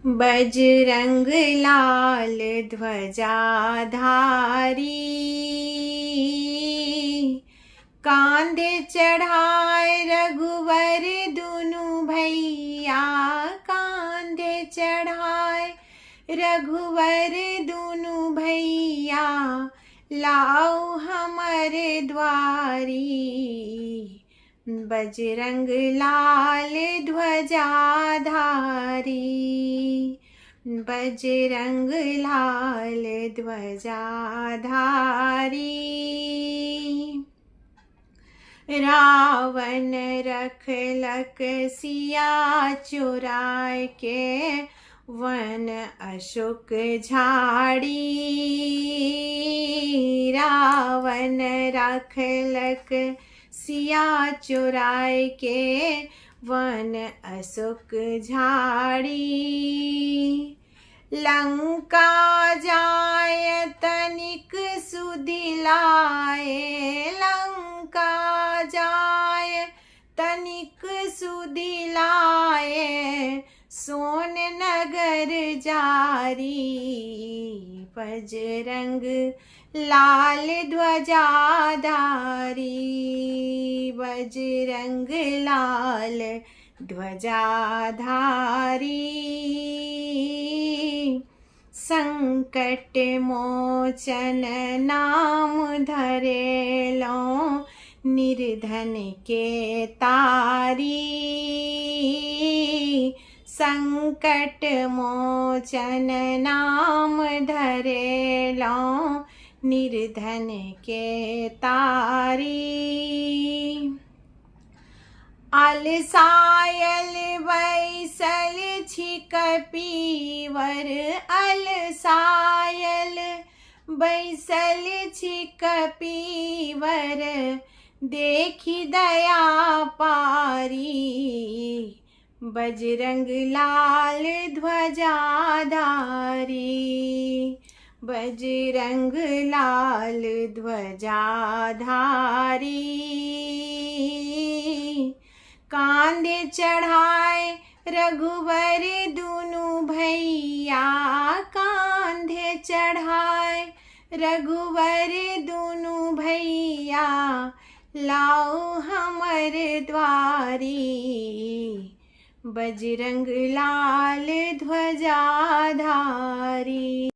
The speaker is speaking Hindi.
बजरंग लाल ध्वजाधारी, कांधे चढ़ाए रघुवर दुनु भैया, कांधे चढ़ाए रघुवर दुनु भैया, लाओ हमरे द्वारी। बजरंग लाल ध्वजाधारी, बजरंग लाल ध्वजाधारी। रावण रखलक सिया चुराए के, वन अशोक झाड़ी। रावण रखलक सिया चुराए के, वन अशोक झाड़ी। लंका जाय तनिक सुधिलाए, लंका जाय तनिक सुधिलाए, सोन नगर जारी। बजरंग लाल ध्वजाधारी, बजरंग लाल ध्वजाधारी। संकट मोचन नाम धरेलो, निर्धन के तारी। संकट मोचन नाम धरेलो, निर्धन के तारी। अलसायल बैसल छिक पीवर, अलसायल बैसल छिक पीवर, देखी दया पारी। बजरंग लाल ध्वजाधारी, बजरंग लाल ध्वजाधारी। कांधे चढ़ाए रघुवर दुनु भैया, कांधे चढ़ाए रघुवर दुनु भैया, लाओ हमर द्वारी। बजरंग लाल ध्वजाधारी।